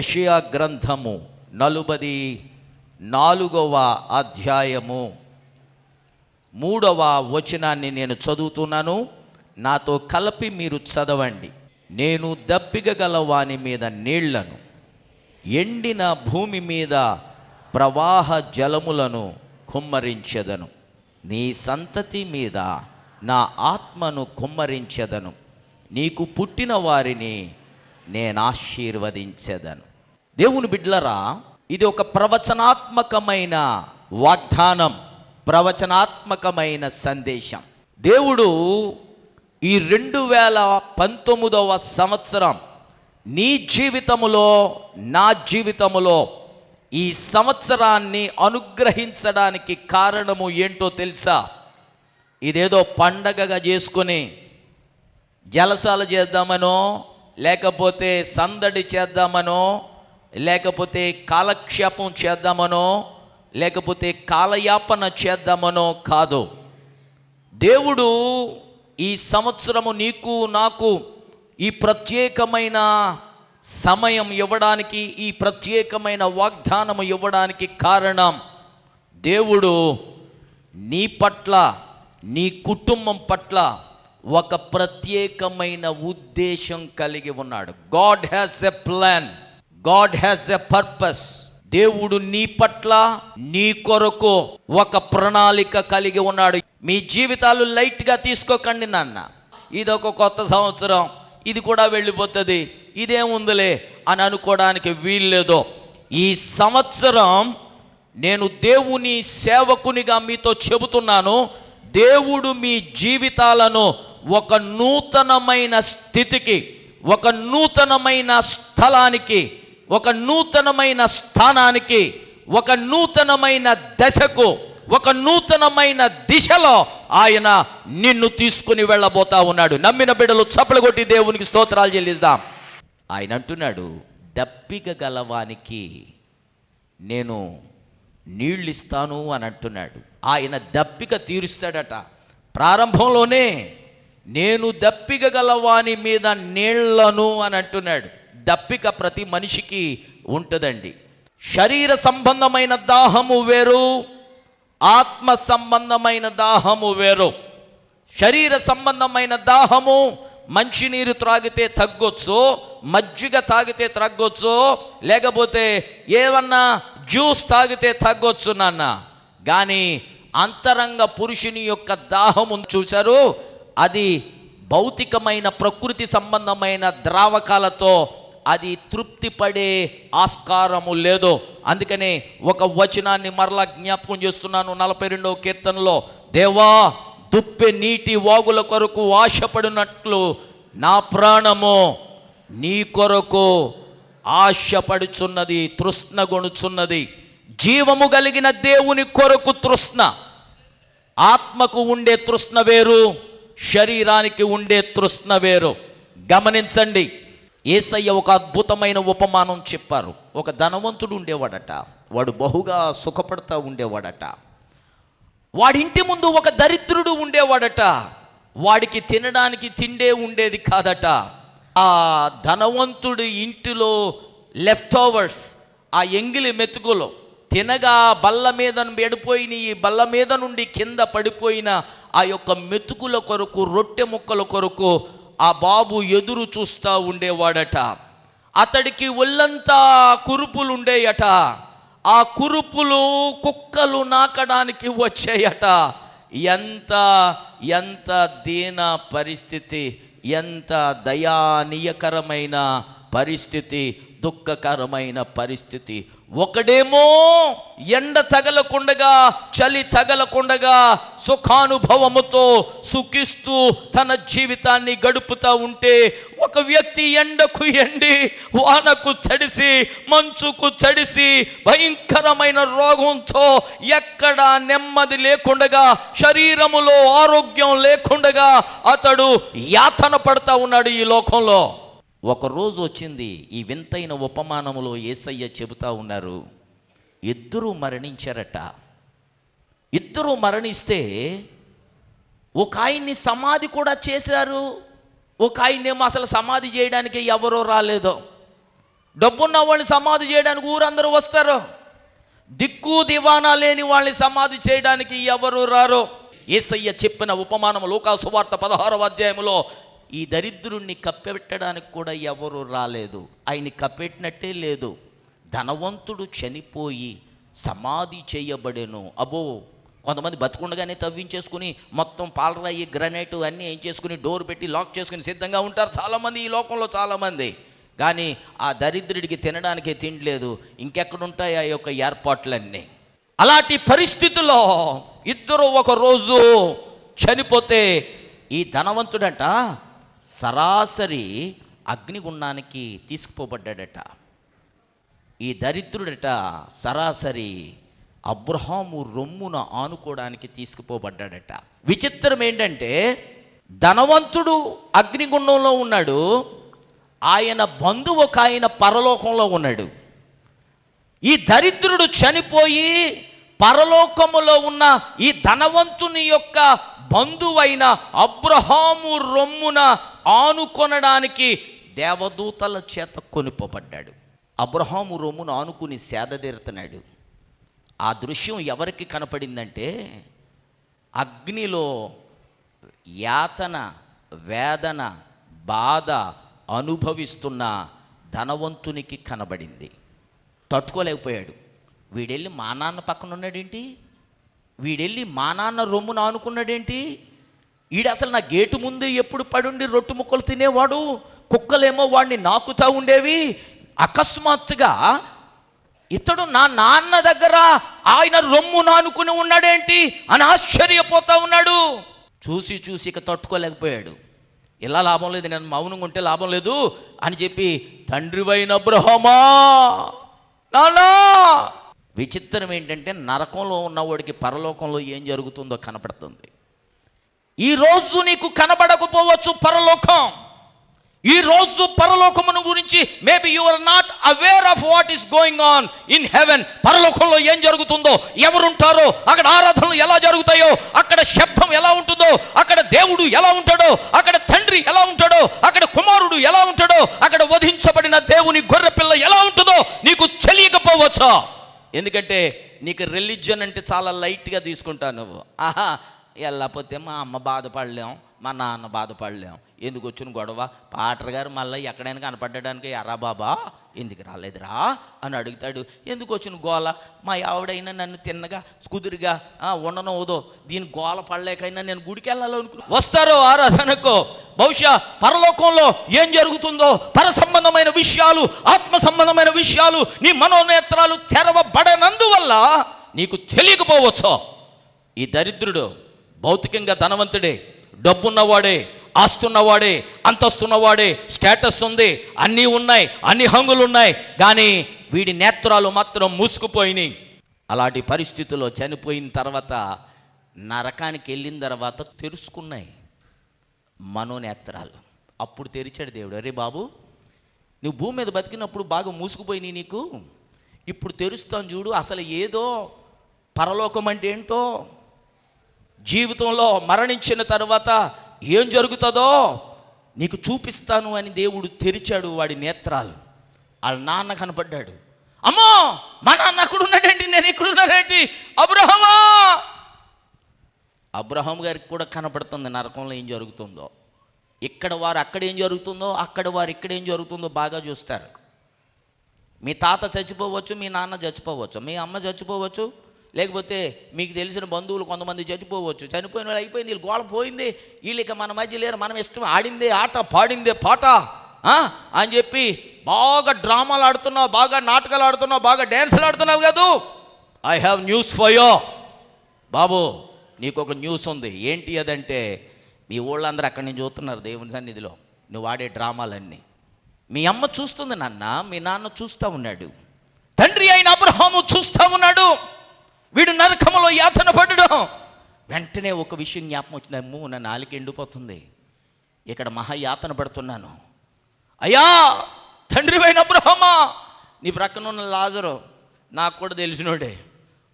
యెషయా గ్రంథము 44వ అధ్యాయము 3వ వచనాన్ని నేను చదువుతున్నాను. నాతో కలిపి మీరు చదవండి. నేను దప్పిక గల వాని మీద నీళ్లను, ఎండిన భూమి మీద ప్రవాహ జలములను కుమ్మరించెదను. నీ సంతతి మీద నా ఆత్మను కుమ్మరించెదను. నీకు పుట్టిన వారిని నేను ఆశీర్వదించెదను. దేవుని బిడ్డలరా, ఇది ఒక ప్రవచనాత్మకమైన వాగ్దానం, ప్రవచనాత్మకమైన సందేశం. దేవుడు ఈ 2019వ సంవత్సరం నీ జీవితములో, నా జీవితములో ఈ సంవత్సరాన్ని అనుగ్రహించడానికి కారణము ఏంటో తెలుసా? ఇదేదో పండగగా చేసుకొని జలసాలు చేద్దామనో, లేకపోతే సందడి చేద్దామనో, లేకపోతే కాలక్షేపం చేద్దామనో, లేకపోతే కాలయాపన చేద్దామనో కాదు. దేవుడు ఈ సంవత్సరము నీకు నాకు ఈ ప్రత్యేకమైన సమయం ఇవ్వడానికి, ఈ ప్రత్యేకమైన వాగ్దానం ఇవ్వడానికి కారణం, దేవుడు నీ పట్ల, నీ కుటుంబం పట్ల ఒక ప్రత్యేకమైన ఉద్దేశం కలిగి ఉన్నాడు. God has a plan, God has a purpose. దేవుడు నీ పట్ల, నీ కొరకు ఒక ప్రణాళిక కలిగి ఉన్నాడు. మీ జీవితాలు లైట్గా తీసుకోకండి నాన్న. ఇదొక కొత్త సంవత్సరం, ఇది కూడా వెళ్ళిపోతుంది, ఇదేముందిలే అని అనుకోవడానికి వీల్లేదో. ఈ సంవత్సరం నేను దేవుని సేవకునిగా మీతో చెబుతున్నాను, దేవుడు మీ జీవితాలను ఒక నూతనమైన స్థితికి, ఒక నూతనమైన స్థలానికి, ఒక నూతనమైన స్థానానికి, ఒక నూతనమైన దశకు, ఒక నూతనమైన దిశలో ఆయన నిన్ను తీసుకుని వెళ్ళబోతా ఉన్నాడు. నమ్మిన బిడ్డలు చప్పలు కొట్టి దేవునికి స్తోత్రాలు చెల్లిద్దాం. ఆయన అంటున్నాడు, దప్పిక గలవానికి నేను నీళ్ళు ఇస్తాను అని అంటున్నాడు. ఆయన దప్పిక తీరుస్తాడట. ప్రారంభంలోనే నేను దప్పిక గలవాని మీద నీళ్లను అని అంటున్నాడు. దప్పిక ప్రతి మనిషికి ఉంటుందండి. శరీర సంబంధమైన దాహము వేరు, ఆత్మ సంబంధమైన దాహము వేరు. శరీర సంబంధమైన దాహము మంచినీరు త్రాగితే తగ్గొచ్చు, మజ్జిగ తాగితే తగ్గొచ్చు, లేకపోతే ఏమన్నా జ్యూస్ తాగితే తగ్గొచ్చు నాన్న. కానీ అంతరంగ పురుషుని యొక్క దాహము చూశారు, అది భౌతికమైన ప్రకృతి సంబంధమైన ద్రావకాలతో అది తృప్తి పడే ఆస్కారము లేదు. అందుకనే ఒక వచనాన్ని మరలా జ్ఞాపకం చేస్తున్నాను. 42వ కీర్తనలో, దేవా దుప్పె నీటి వాగుల కొరకు ఆశపడినట్లు నా ప్రాణము నీ కొరకు ఆశపడుచున్నది, తృష్ణగొనుచున్నది. జీవము కలిగిన దేవుని కొరకు తృష్ణ. ఆత్మకు ఉండే తృష్ణ వేరు, శరీరానికి ఉండే తృష్ణ వేరు. గమనించండి, యేసయ్య ఒక అద్భుతమైన ఉపమానం చెప్పారు. ఒక ధనవంతుడు ఉండేవాడట, వాడు బహుగా సుఖపడతా ఉండేవాడట. వాడింటి ముందు ఒక దరిద్రుడు ఉండేవాడట, వాడికి తినడానికి తిండే ఉండేది కాదట. ఆ ధనవంతుడి ఇంటిలో లెఫ్ట్ ఓవర్స్, ఆ ఎంగిలి మెతుకులు తినగా బల్ల మీద పడిపోయిన, ఈ బల్ల మీద నుండి కింద పడిపోయిన ఆ యొక్క మెతుకుల కొరకు, రొట్టె ముక్కల కొరకు ఆ బాబు ఎదురు చూస్తూ ఉండేవాడట. అతడికి ఒళ్ళంతా కురుపులు ఉండేయట. ఆ కురుపులు కుక్కలు నాకడానికి వచ్చాయట. ఎంత దీన పరిస్థితి, ఎంత దయానీయకరమైన పరిస్థితి, దుఃఖకరమైన పరిస్థితి. ఒకడేమో ఎండ తగలకుండగా, చలి తగలకుండగా సుఖానుభవముతో సుఖిస్తూ తన జీవితాన్ని గడుపుతూ ఉంటే, ఒక వ్యక్తి ఎండకు ఎండి, వానకు తడిసి, మంచుకు తడిసి, భయంకరమైన రోగంతో ఎక్కడ నెమ్మది లేకుండగా, శరీరములో ఆరోగ్యం లేకుండగా అతడు యాతన పడతా ఉన్నాడు ఈ లోకంలో. ఒకరోజు వచ్చింది, ఈ వింతైన ఉపమానములో యేసయ్య చెబుతా ఉన్నారు, ఇద్దరు మరణించారట. ఇద్దరు మరణిస్తే ఒక ఆయన్ని సమాధి కూడా చేశారు, ఒక ఆయన్నేమో అసలు సమాధి చేయడానికి ఎవరో రాలేదు. డబ్బున్న వాళ్ళని సమాధి చేయడానికి ఊరందరూ వస్తారు, దిక్కు దివానా లేని వాళ్ళని సమాధి చేయడానికి ఎవరు రారు. యేసయ్య చెప్పిన ఉపమానం లూకా సువార్త 16వ అధ్యాయంలో ఈ దరిద్రుణ్ణి కప్పెట్టడానికి కూడా ఎవరు రాలేదు, ఆయన్ని కప్పెట్టినట్టే లేదు. ధనవంతుడు చనిపోయి సమాధి చేయబడెను. అబ్బో, కొంతమంది బతుకుండగానే తవ్వించేసుకుని మొత్తం పాలరాయి గ్రనైట్ అన్నీ ఏం చేసుకుని డోర్ పెట్టి లాక్ చేసుకుని సిద్ధంగా ఉంటారు చాలామంది ఈ లోకంలో చాలామంది. కానీ ఆ దరిద్రుడికి తినడానికే తిండి లేదు, ఇంకెక్కడుంటాయి ఆ యొక్క ఏర్పాట్లన్నీ. అలాంటి పరిస్థితుల్లో ఇద్దరు ఒకరోజు చనిపోతే ఈ ధనవంతుడట సరాసరి అగ్నిగుండానికి తీసుకుపోబడ్డాడట. ఈ దరిద్రుడట సరాసరి అబ్రహాము రొమ్మున ఆనుకోవడానికి తీసుకుపోబడ్డాడట. విచిత్రం ఏంటంటే ధనవంతుడు అగ్నిగుండంలో ఉన్నాడు, ఆయన బంధువు ఒక ఆయన పరలోకంలో ఉన్నాడు. ఈ దరిద్రుడు చనిపోయి పరలోకములో ఉన్న ఈ ధనవంతుని యొక్క బంధువైన అబ్రహాము రొమ్మున ఆనుకొనడానికి దేవదూతల చేత కొనిపోబడ్డాడు. అబ్రహాము రొమ్మును ఆనుకుని సేదతీరుతున్నాడు. ఆ దృశ్యం ఎవరికి కనపడిందంటే అగ్నిలో యాతన, వేదన, బాధ అనుభవిస్తున్న ధనవంతునికి కనబడింది. తట్టుకోలేకపోయాడు. వీడెళ్ళి మా నాన్న పక్కన ఉన్నాడేంటి, వీడెళ్ళి మా నాన్న రొమ్మును ఆనుకున్నాడేంటి, వీడు అసలు నా గేటు ముందు ఎప్పుడు పడుండి రొట్టు ముక్కలు తినేవాడు, కుక్కలేమో వాడిని నాకుతా ఉండేవి, అకస్మాత్తుగా ఇతడు నా నాన్న దగ్గర ఆయన రొమ్ము నానుకుని ఉన్నాడేంటి అని ఆశ్చర్యపోతా ఉన్నాడు. చూసి చూసి ఇక తట్టుకోలేకపోయాడు. ఇలా లాభం లేదు, నేను మౌనంగా ఉంటే లాభం లేదు అని చెప్పి తండ్రివైన అబ్రహామా నానా. విచిత్రం ఏంటంటే నరకంలో ఉన్నవాడికి పరలోకంలో ఏం జరుగుతుందో కనపడుతుంది. ఈరోజు నీకు కనబడకపోవచ్చు పరలోకం. ఈరోజు పరలోకమును గురించి maybe you are not aware of what is going on in heaven. పరలోకంలో ఏం జరుగుతుందో, ఎవరుంటారో, అక్కడ ఆరాధనలు ఎలా జరుగుతాయో, అక్కడ శబ్దం ఎలా ఉంటుందో, అక్కడ దేవుడు ఎలా ఉంటాడో, అక్కడ తండ్రి ఎలా ఉంటాడో, అక్కడ కుమారుడు ఎలా ఉంటాడో, అక్కడ వధించబడిన దేవుని గొర్రెపిల్ల ఎలా ఉంటుందో నీకు తెలియకపోవచ్చా. ఎందుకంటే నీకు రిలీజియన్ అంటే చాలా లైట్గా తీసుకుంటావు నువ్వు. ఆహా, వెళ్ళకపోతే మా అమ్మ బాధపడలేం, మా నాన్న బాధపడలేం, ఎందుకు వచ్చిన గొడవ, పాటర్ గారు మళ్ళీ ఎక్కడైనా కనపడడానికి ఎరా బాబా ఎందుకు రాలేదురా అని అడుగుతాడు. ఎందుకు వచ్చిన గోల, మా ఆవిడైనా నన్ను తిన్నగా కుదురుగా ఉండనవదో, దీని గోల పడలేకైనా నేను గుడికి వెళ్ళాలనుకున్నా. వస్తారో ఆరాధనకు. బహుశా పరలోకంలో ఏం జరుగుతుందో, పర సంబంధమైన విషయాలు, ఆత్మ సంబంధమైన విషయాలు నీ మనోనేత్రాలు తెరవబడనందువల్ల నీకు తెలియకపోవచ్చో. ఈ దరిద్రుడు భౌతికంగా ధనవంతుడే, డబ్బున్నవాడే, ఆస్తున్నవాడే, అంతస్తున్నవాడే, స్టేటస్ ఉంది, అన్నీ ఉన్నాయి, అన్ని హంగులు ఉన్నాయి, కానీ వీడి నేత్రాలు మాత్రం మూసుకుపోయినాయి. అలాంటి పరిస్థితుల్లో చనిపోయిన తర్వాత నరకానికి వెళ్ళిన తర్వాత తెరుచుకున్నాయి మనోనేత్రాలు. అప్పుడు తెరిచాడు దేవుడు. అరే బాబు, నువ్వు భూమి మీద బతికినప్పుడు బాగా మూసుకుపోయినాయి నీకు, ఇప్పుడు తెరుస్తాను చూడు, అసలు ఏదో పరలోకం అంటే ఏంటో, జీవితంలో మరణించిన తర్వాత ఏం జరుగుతుందో నీకు చూపిస్తాను అని దేవుడు తెరిచాడు వాడి నేత్రాలు. వాళ్ళ నాన్న కనపడ్డాడు. అమ్మో, మా నాన్న అక్కడ ఉన్నాడేంటి, నేను ఇక్కడున్నాడేంటి, అబ్రహమా. అబ్రహాం గారికి కూడా కనపడుతుంది నరకంలో ఏం జరుగుతుందో. ఇక్కడ వారు అక్కడ ఏం జరుగుతుందో, అక్కడ వారు ఇక్కడ ఏం జరుగుతుందో బాగా చూస్తారు. మీ తాత చచ్చిపోవచ్చు, మీ నాన్న చచ్చిపోవచ్చు, మీ అమ్మ చచ్చిపోవచ్చు, లేకపోతే మీకు తెలిసిన బంధువులు కొంతమంది చచ్చిపోవచ్చు. చనిపోయిన వాళ్ళు అయిపోయింది, వీళ్ళు గోళ పోయింది, వీళ్ళకి మన మధ్య లేరు, మనం ఇష్టం ఆడిందే ఆట, పాడిందే పాట అని చెప్పి బాగా డ్రామాలు ఆడుతున్నావు, బాగా నాటకాలు ఆడుతున్నావు, బాగా డ్యాన్సులు ఆడుతున్నావు కాదు. I have news for you బాబు, నీకు ఒక న్యూస్ ఉంది. ఏంటి అదంటే, మీ ఊళ్ళందరూ అక్కడి నుంచి చూస్తున్నారు దేవుని సన్నిధిలో నువ్వు ఆడే డ్రామాలన్నీ. మీ అమ్మ చూస్తుంది నాన్న, మీ నాన్న చూస్తూ ఉన్నాడు, తండ్రి అయిన అబ్రహాము చూస్తూ ఉన్నాడు. వీడు నరకములో యాతన పడడం. వెంటనే ఒక విషయం జ్ఞాపకం వచ్చింది. అమ్మో, నా నాలుక ఎండిపోతుంది, ఇక్కడ మహాయాతన పడుతున్నాను. అయ్యా తండ్రివైన అబ్రహామా, నీ ప్రక్కన ఉన్న లాజరు నాకు కూడా తెలిసినోడే,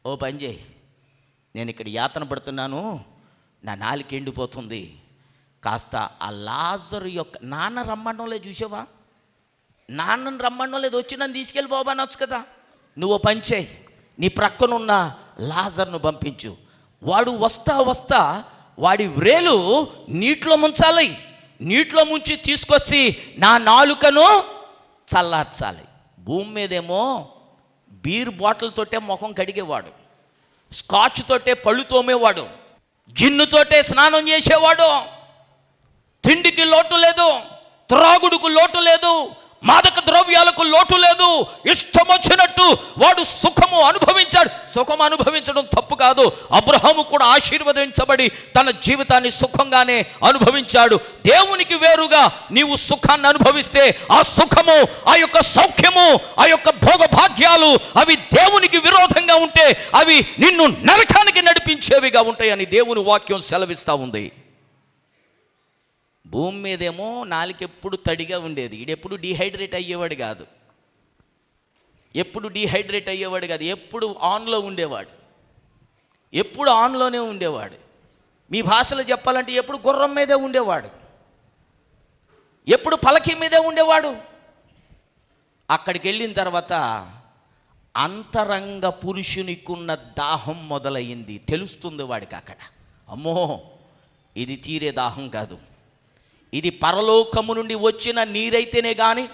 ఓ పని చేయి, నేను ఇక్కడ యాతన పడుతున్నాను, నా నాలుక ఎండిపోతుంది, కాస్త ఆ లాజరు యొక్క నాన్న రమ్మడంలే చూసావా, నాన్నని రమ్మన్నో లేదు, వచ్చి నన్ను తీసుకెళ్ళి బాబు అనొచ్చు కదా. నువ్వు పంచేయి, నీ ప్రక్కనున్న లాజర్ను పంపించు. వాడు వస్తా వస్తా వాడి వ్రేలు నీటిలో ముంచాలి, నీటిలో ముంచి తీసుకొచ్చి నా నాలుకను చల్లార్చాలి. భూమి మీదేమో బీర్ బాటిల్తోటే ముఖం కడిగేవాడు, స్కాచ్ తోటే పళ్ళు తోమేవాడు, జిన్నుతోటే స్నానం చేసేవాడు. తిండికి లోటు లేదు, త్రాగుడుకు లోటు లేదు, మాదక ద్రవ్యాలకు లోటు లేదు. ఇష్టం వచ్చినట్టు వాడు సుఖము అనుభవించాడు. సుఖం అనుభవించడం తప్పు కాదు. అబ్రహాము కూడా ఆశీర్వదించబడి తన జీవితాన్ని సుఖంగానే అనుభవించాడు. దేవునికి వేరుగా నీవు సుఖాన్ని అనుభవిస్తే ఆ సుఖము, ఆ యొక్క సౌఖ్యము, ఆ యొక్క భోగభాగ్యాలు అవి దేవునికి విరోధంగా ఉంటే అవి నిన్ను నరకానికి నడిపించేవిగా ఉంటాయని దేవుని వాక్యం సెలవిస్తూ ఉంది. భూమి మీదేమో నాలుక ఎప్పుడు తడిగా ఉండేది, ఈడెప్పుడు డీహైడ్రేట్ అయ్యేవాడు కాదు, ఎప్పుడు ఆన్లో ఉండేవాడు, ఎప్పుడు ఆన్లోనే ఉండేవాడు. మీ భాషలో చెప్పాలంటే ఎప్పుడు గుర్రం మీదే ఉండేవాడు, ఎప్పుడు పలకి మీదే ఉండేవాడు. అక్కడికి వెళ్ళిన తర్వాత అంతరంగ పురుషునికున్న దాహం మొదలయ్యింది. తెలుస్తుంది వాడికి అక్కడ, అమ్మో ఇది తీరే దాహం కాదు, ఇది పరలోకము నుండి వచ్చిన నీరైతేనే కానీ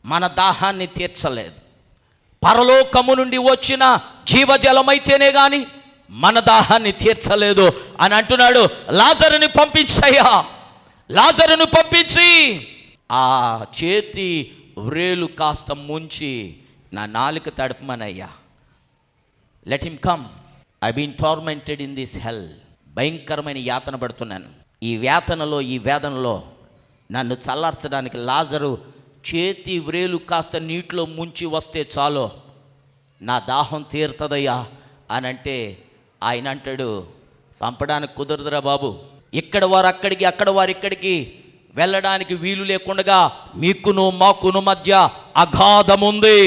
మన దాహాన్ని తీర్చలేదు, పరలోకము నుండి వచ్చిన జీవజలమైతేనే కానీ మన దాహాన్ని తీర్చలేదు అని అంటున్నాడు. లాజరుని పంపించయ్యా, లాజరుని పంపించి ఆ చేతి వ్రేలు కాస్త ముంచి నా నాలుక తడపమనయ్యా. Let him come, I been tormented in this hell. భయంకరమైన యాతన పడుతున్నాను, ఈ వేతనలో, ఈ వేదనలో నన్ను చల్లార్చడానికి లాజరు చేతి వ్రేలు కాస్త నీటిలో ముంచి వస్తే చాలు నా దాహం తీరుతుందయ్యా అని అంటే ఆయన అంటాడు, పంపడానికి కుదరదురా బాబు, ఇక్కడ వారు అక్కడికి, అక్కడ వారు ఇక్కడికి వెళ్ళడానికి వీలు లేకుండా మీకును మాకును మధ్య అగాధముంది.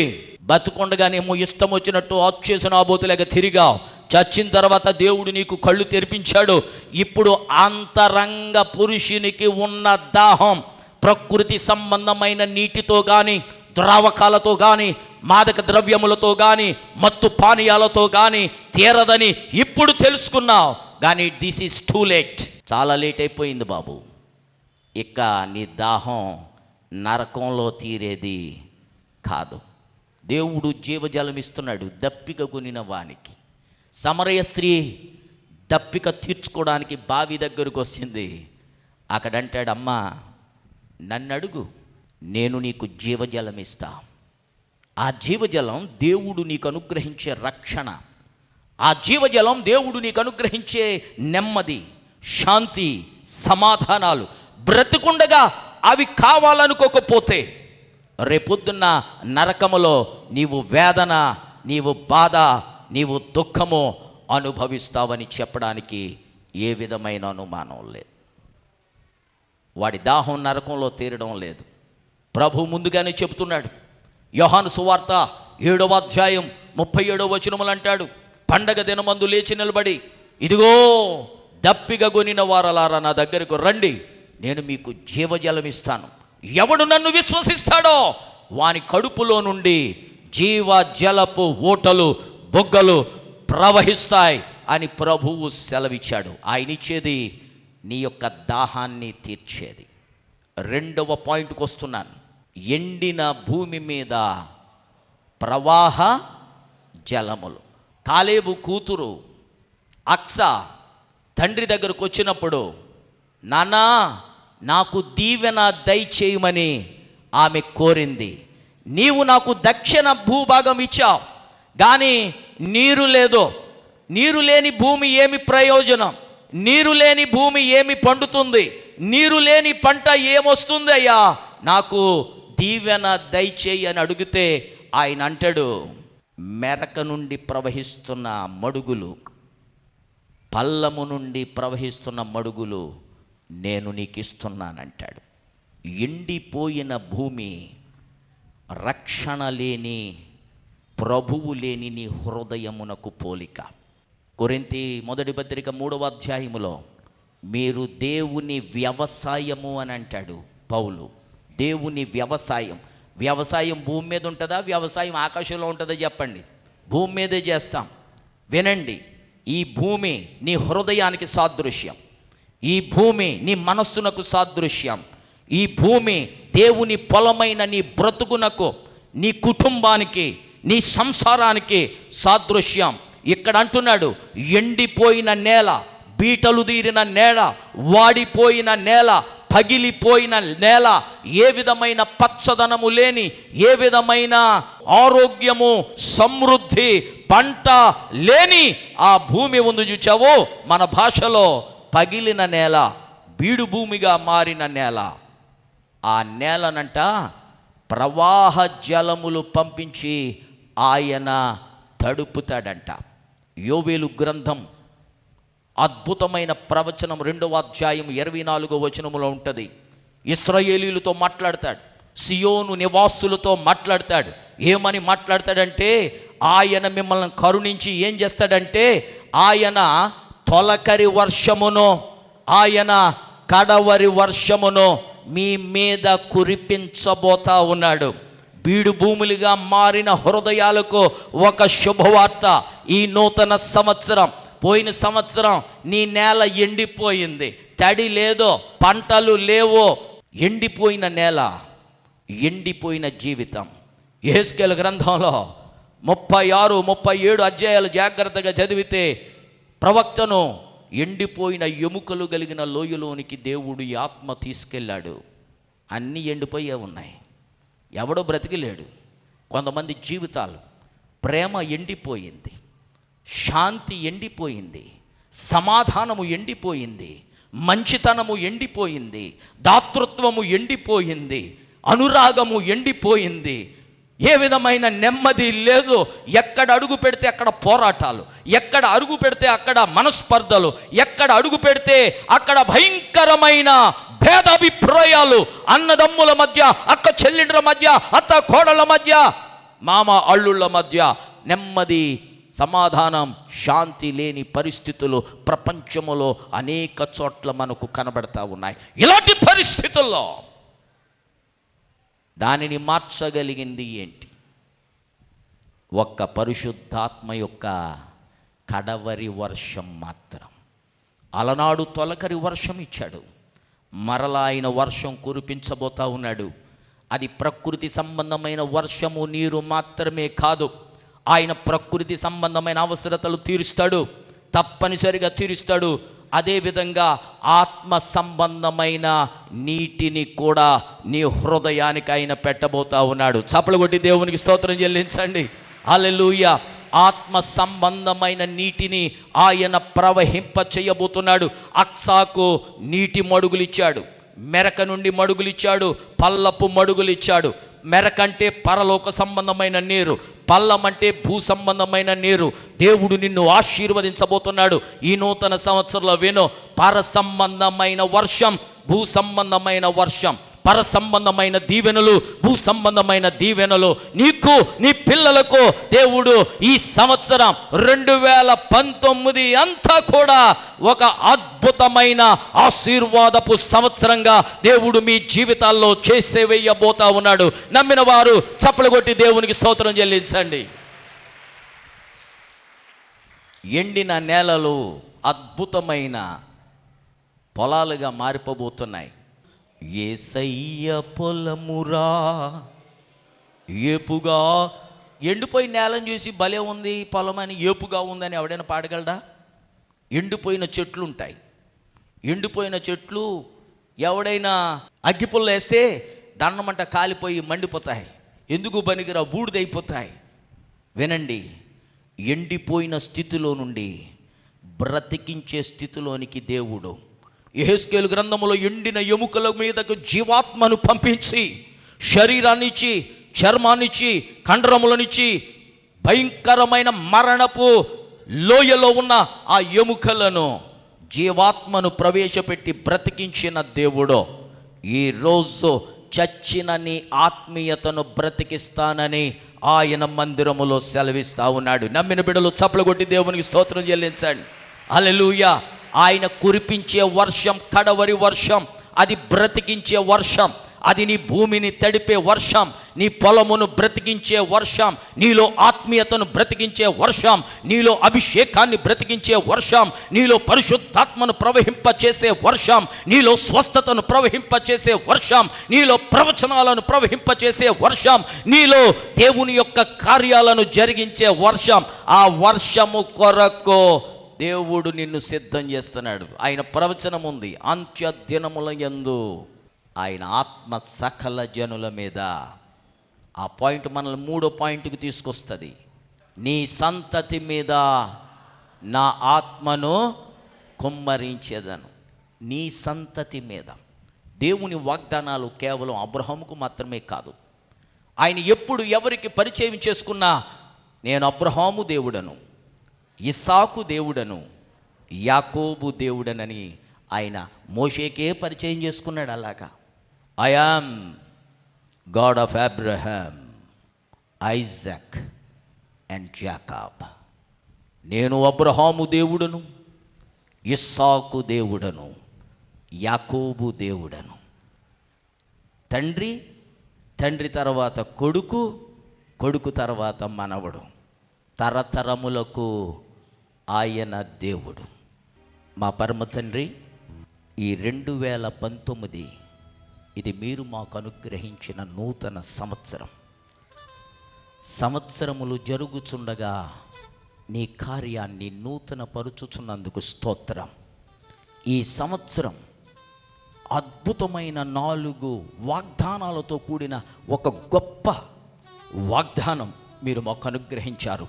బతుకుండగానేమో ఇష్టం వచ్చినట్టు ఆచేసిన ఆబోతులేక తిరిగా, చచ్చిన తర్వాత దేవుడు నీకు కళ్ళు తెరిపించాడు. ఇప్పుడు అంతరంగ పురుషునికి ఉన్న దాహం ప్రకృతి సంబంధమైన నీటితో కానీ, ద్రావకాలతో కానీ, మాదక ద్రవ్యములతో కానీ, మత్తు పానీయాలతో కానీ తీరదని ఇప్పుడు తెలుసుకున్నావు. కానీ దిస్ ఈజ్ టూ లేట్, చాలా లేట్ అయిపోయింది బాబు. ఇక నీ దాహం నరకంలో తీరేది కాదు. దేవుడు జీవజలం ఇస్తున్నాడు దప్పిక కొనిన వానికి. సమరయ స్త్రీ దప్పిక తీర్చుకోవడానికి బావి దగ్గరకు వచ్చింది. అక్కడంటాడు, అమ్మా నన్ను అడుగు, నేను నీకు జీవజలం ఇస్తా. ఆ జీవజలం దేవుడు నీకు అనుగ్రహించే రక్షణ, ఆ జీవజలం దేవుడు నీకు అనుగ్రహించే నెమ్మది, శాంతి, సమాధానాలు. బ్రతికుండగా అవి కావాలనుకోకపోతే రేపొద్దున్న నరకములో నీవు వేదన, నీవు బాధ, నీవు దుఃఖము అనుభవిస్తావని చెప్పడానికి ఏ విధమైన అనుమానం లేదు. వాడి దాహం నరకంలో తీరడం లేదు. ప్రభు ముందుగానే చెబుతున్నాడు. యోహాను సువార్త 7వ అధ్యాయం 37వ వచనములు అంటాడు, పండగ దినమందు లేచి నిలబడి, ఇదిగో దప్పిక కొనిన వారలారా నా దగ్గరకు రండి, నేను మీకు జీవజలం ఇస్తాను. ఎవడు నన్ను విశ్వసిస్తాడో వాని కడుపులో నుండి జీవజలపు ఊటలు, బొగ్గలు ప్రవహిస్తాయి అని ప్రభువు సెలవిచ్చాడు. ఆయన ఇచ్చేది నీ యొక్క దాహాన్ని తీర్చేది. 2వ పాయింట్కి వస్తున్నాను. ఎండిన భూమి మీద ప్రవాహ జలములు. కాలేబు కూతురు అక్సా తండ్రి దగ్గరకు వచ్చినప్పుడు, నాన్నా నాకు దీవెన దయచేయమని ఆమె కోరింది. నీవు నాకు దక్షిణ భూభాగం ఇచ్చావు, కానీ నీరు లేదు. నీరు లేని భూమి ఏమి ప్రయోజనం? నీరు లేని భూమి ఏమి పండుతుంది? నీరు లేని పంట ఏమొస్తుంది అయ్యా? నాకు దీవెన దయచేయి అని అడిగితే ఆయన అంటాడు, మెరక నుండి ప్రవహిస్తున్న మడుగులు, పల్లము నుండి ప్రవహిస్తున్న మడుగులు నేను నీకు ఇస్తున్నానంటాడు. ఎండిపోయిన భూమి, రక్షణ లేని, ప్రభువు లేని నీ హృదయమునకు పోలిక. కొరింథీ మొదటి పత్రిక 3వ అధ్యాయములో మీరు దేవుని వ్యవసాయము అని అంటాడు పౌలు. దేవుని వ్యవసాయం. వ్యవసాయం భూమి మీద ఉంటుందా, వ్యవసాయం ఆకాశంలో ఉంటుందా చెప్పండి? భూమి మీదే చేస్తాం. వినండి, ఈ భూమి నీ హృదయానికి సాదృశ్యం, ఈ భూమి నీ మనస్సునకు సాదృశ్యం, ఈ భూమి దేవుని పొలమైన నీ బ్రతుకునకు, నీ కుటుంబానికి, నీ సంసారానికి సాదృశ్యం. ఇక్కడ అంటున్నాడు, ఎండిపోయిన నేల, బీటలు తీరిన నేల, వాడిపోయిన నేల, పగిలిపోయిన నేల, ఏ విధమైన పచ్చదనము లేని, ఏ విధమైన ఆరోగ్యము, సమృద్ధి, పంట లేని ఆ భూమి ఉంది చూచావో, మన భాషలో పగిలిన నేల, బీడు భూమిగా మారిన నేల. ఆ నేలనంట ప్రవాహ జలములు పంపించి ఆయన తడుపుతాడంట. యోవేలు గ్రంథం అద్భుతమైన ప్రవచనం 2వ అధ్యాయం 24వ వచనములో ఉంటుంది. ఇశ్రాయేలీయులతో మాట్లాడతాడు, సియోను నివాసులతో మాట్లాడతాడు. ఏమని మాట్లాడతాడంటే, ఆయన మిమ్మల్ని కరుణించి ఏం చేస్తాడంటే, ఆయన తొలకరి వర్షమును, ఆయన కడవరి వర్షమును మీ మీద కురిపించబోతా ఉన్నాడు. బీడు భూములుగా మారిన హృదయాలకు ఒక శుభవార్త. ఈ నూతన సంవత్సరం, పోయిన సంవత్సరం నీ నేల ఎండిపోయింది, తడి లేదో, పంటలు లేవో, ఎండిపోయిన నేల, ఎండిపోయిన జీవితం. యెహెజ్కేలు గ్రంథంలో 36, 37 అధ్యాయాలు జాగ్రత్తగా చదివితే ప్రవక్తను ఎండిపోయిన ఎముకలు కలిగిన లోయలోనికి దేవుడు ఈ ఆత్మ తీసుకెళ్ళాడు. అన్నీ ఎండిపోయే ఉన్నాయి, ఎవడో బ్రతికిలేడు. కొంతమంది జీవితాలు, ప్రేమ ఎండిపోయింది, శాంతి ఎండిపోయింది, సమాధానము ఎండిపోయింది, మంచితనము ఎండిపోయింది, దాతృత్వము ఎండిపోయింది, అనురాగము ఎండిపోయింది. ఏ విధమైన నెమ్మది లేదు. ఎక్కడ అడుగు పెడితే అక్కడ పోరాటాలు, ఎక్కడ అడుగు పెడితే అక్కడ మనస్పర్ధలు, ఎక్కడ అడుగు పెడితే అక్కడ భయంకరమైన భేదాభిప్రాయాలు, అన్నదమ్ముల మధ్య, అక్క చెల్లెండ్ర మధ్య, అత్త కోడళ్ళ మధ్య, మామ అల్లుళ్ళ మధ్య నెమ్మది, సమాధానం, శాంతి లేని పరిస్థితులు ప్రపంచములో అనేక చోట్ల మనకు కనబడతా ఉన్నాయి. ఇలాంటి పరిస్థితుల్లో దానిని మార్చగలిగింది ఏంటి? ఒక్క పరిశుద్ధాత్మ యొక్క కడవరి వర్షం మాత్రం. అలనాడు తొలకరి వర్షం ఇచ్చాడు, మరలా ఆయన వర్షం కురిపించబోతా ఉన్నాడు. అది ప్రకృతి సంబంధమైన వర్షము, నీరు మాత్రమే కాదు. ఆయన ప్రకృతి సంబంధమైన అవసరతలు తీరుస్తాడు, తప్పనిసరిగా తీరుస్తాడు. అదేవిధంగా ఆత్మ సంబంధమైన నీటిని కూడా నీ హృదయానికి ఆయన పెట్టబోతా ఉన్నాడు. చప్పలు కొట్టి దేవునికి స్తోత్రం చెల్లించండి. హల్లెలూయా. ఆత్మ సంబంధమైన నీటిని ఆయన ప్రవహింప చేయబోతున్నాడు. అక్సాకు నీటి మడుగులిచ్చాడు, మెరక నుండి మడుగులిచ్చాడు, పల్లపు మడుగులిచ్చాడు. మెరకంటే పరలోక సంబంధమైన నీరు, పల్లం అంటే భూ సంబంధమైన నీరు. దేవుడు నిన్ను ఆశీర్వదించబోతున్నాడు. ఈ నూతన సంవత్సరంలో విను, పర సంబంధమైన వర్షం, భూ సంబంధమైన వర్షం, పర సంబంధమైన దీవెనలు, భూ సంబంధమైన దీవెనలు నీకు, నీ పిల్లలకు దేవుడు ఈ సంవత్సరం 2019 అంతా కూడా ఒక అద్భుతమైన ఆశీర్వాదపు సంవత్సరంగా దేవుడు మీ జీవితాల్లో చేసే వేయబోతా ఉన్నాడు. నమ్మిన వారు చప్పలు కొట్టి దేవునికి స్తోత్రం చెల్లించండి. ఎండిన నేలలు అద్భుతమైన పొలాలుగా మారిపోబోతున్నాయి. యేసయ్య పొలమురా ఏపుగా, ఎండిపోయిన నేలను చూసి భలే ఉంది పొలం అని, ఏపుగా ఉందని ఎవడైనా పాడగలడా? ఎండిపోయిన చెట్లు ఉంటాయి, ఎండిపోయిన చెట్లు ఎవడైనా అగ్గిపుల్ల వేస్తే దండమంట కాలిపోయి మండిపోతాయి, ఎందుకు పనికిరా, బూడిదైపోతాయి. వినండి, ఎండిపోయిన స్థితిలో నుండి బ్రతికించే స్థితిలోనికి దేవుడు యెహెజ్కేలు గ్రంథములో ఎండిన ఎముకల మీదకు జీవాత్మను పంపించి, శరీరాన్నిచ్చి, చర్మాన్నిచ్చి, కండరములనిచ్చి, భయంకరమైన మరణపు లోయలో ఉన్న ఆ ఎముకలను జీవాత్మను ప్రవేశపెట్టి బ్రతికించిన దేవుడు ఈరోజు చచ్చిన నీ ఆత్మీయతను బ్రతికిస్తానని ఆయన మందిరములో సెలవిస్తా ఉన్నాడు. నమ్మిన బిడ్డలు చప్పలు కొట్టి దేవునికి స్తోత్రం చెల్లించండి. హల్లెలూయా. ఆయన కురిపించే వర్షం కడవరి వర్షం, అది బ్రతికించే వర్షం, అది నీ భూమిని తడిపే వర్షం, నీ పొలమును బ్రతికించే వర్షం, నీలో ఆత్మీయతను బ్రతికించే వర్షం, నీలో అభిషేకాన్ని బ్రతికించే వర్షం, నీలో పరిశుద్ధాత్మను ప్రవహింపచేసే వర్షం, నీలో స్వస్థతను ప్రవహింపచేసే వర్షం, నీలో ప్రవచనాలను ప్రవహింపచేసే వర్షం, నీలో దేవుని యొక్క కార్యాలను జరిగించే వర్షం. ఆ వర్షము కొరకు దేవుడు నిన్ను సిద్ధం చేస్తున్నాడు. ఆయన ప్రవచనం ఉంది, అంత్య దినముల యందు ఆయన ఆత్మ సకల జనుల మీద. ఆ పాయింట్ మనల్ని 3వ పాయింట్కి తీసుకొస్తుంది. నీ సంతతి మీద నా ఆత్మను కుమ్మరించేదను. నీ సంతతి మీద. దేవుని వాగ్దానాలు కేవలం అబ్రహాముకు మాత్రమే కాదు. ఆయన ఎప్పుడు ఎవరికి పరిచయం చేసుకున్నా, నేను అబ్రహాము దేవుడను, ఇస్సాకు దేవుడను, యాకోబు దేవుడనని ఆయన మోషేకే పరిచయం చేసుకున్నాడు. అలాగా I am God of Abraham, Isaac and Jacob. నేను అబ్రహాము దేవుడను, ఇస్సాకు దేవుడను, యాకోబు దేవుడను. తండ్రి, తండ్రి తర్వాత కొడుకు, కొడుకు తర్వాత మనవడు, తరతరములకు ఆయన దేవుడు. మా పరమ తండ్రి, ఈ 2019 ఇది మీరు మాకు అనుగ్రహించిన నూతన సంవత్సరం. సంవత్సరములు జరుగుచుండగా నీ కార్యాన్ని నూతన పరుచుచున్నందుకు స్తోత్రం. ఈ సంవత్సరం అద్భుతమైన 4 వాగ్దానాలతో కూడిన ఒక గొప్ప వాగ్దానం మీరు మాకు అనుగ్రహించారు.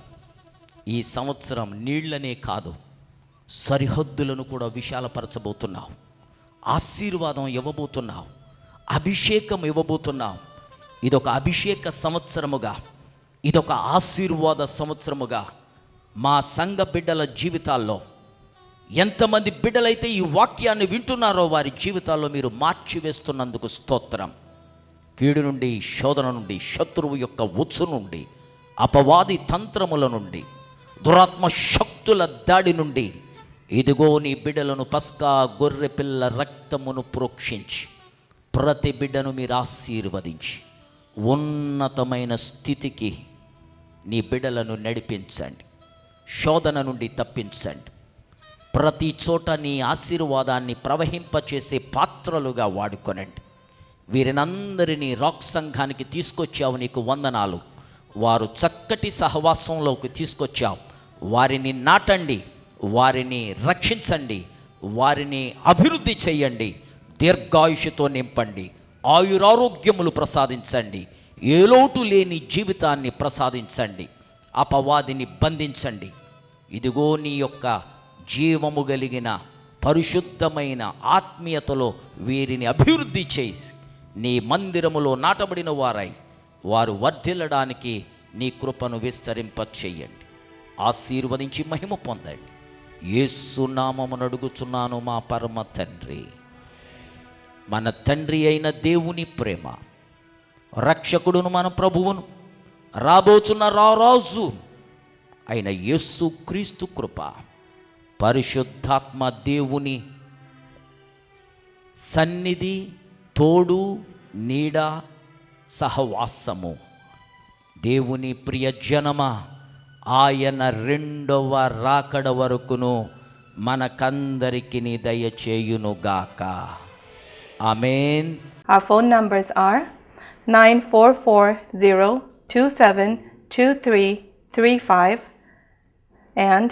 ఈ సంవత్సరం నీళ్లనే కాదు, సరిహద్దులను కూడా విశాలపరచబోతున్నావు. ఆశీర్వాదం ఇవ్వబోతున్నావు, అభిషేకం ఇవ్వబోతున్నావు. ఇదొక అభిషేక సంవత్సరముగా, ఇదొక ఆశీర్వాద సంవత్సరముగా మా సంఘ బిడ్డల జీవితాల్లో ఎంతమంది బిడ్డలైతే ఈ వాక్యాన్ని వింటున్నారో వారి జీవితాల్లో మీరు మార్చివేస్తున్నందుకు స్తోత్రం. కీడు నుండి, శోధన నుండి, శత్రువు యొక్క ఉచ్చు నుండి, అపవాది తంత్రముల నుండి, దురాత్మ శక్తుల దాడి నుండి ఇదిగో నీ బిడ్డలను పస్కా గొర్రె పిల్ల రక్తమును ప్రోక్షించి ప్రతి బిడ్డను మీరు ఆశీర్వదించి ఉన్నతమైన స్థితికి నీ బిడ్డలను నడిపించండి. శోధన నుండి తప్పించండి. ప్రతి చోట నీ ఆశీర్వాదాన్ని ప్రవహింపచేసే పాత్రలుగా వాడుకొనండి. వీరినందరినీ రాక్ సంఘానికి తీసుకొచ్చావు, నీకు వందనాలు. వారు చక్కటి సహవాసంలోకి తీసుకొచ్చావు. వారిని నాటండి, వారిని రక్షించండి, వారిని అభివృద్ధి చేయండి, దీర్ఘాయుషుతో నింపండి, ఆయురారోగ్యములు ప్రసాదించండి, ఏ లోటు లేని జీవితాన్ని ప్రసాదించండి, అపవాదిని బంధించండి. ఇదిగో నీ యొక్క జీవము కలిగిన పరిశుద్ధమైన ఆత్మీయతలో వీరిని అభివృద్ధి చేసి నీ మందిరములో నాటబడిన వారై వారు వర్ధిల్లడానికి నీ కృపను విస్తరింపచేయండి. ఆశీర్వదించి మహిమ పొందండి. యేసు నామమున అడుగుచున్నాను మా పరమ తండ్రి. మన తండ్రి అయిన దేవుని ప్రేమ, రక్షకుడును మన ప్రభువును, రాబోచున్న రారాజు అయిన యేసు క్రీస్తు కృప, పరిశుద్ధాత్మ దేవుని సన్నిధి, తోడు, నీడ, సహవాసము, దేవుని ప్రియజనమా, ఆయన రెండవ రాకడ వరకును మనకందరికి దయచేయునుగాక. ఆమేన్. Our phone numbers are 9440272335 and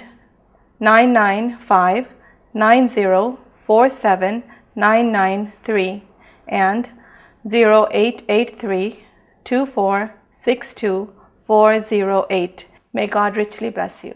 99590479993 and 08832462 408. May God richly bless you.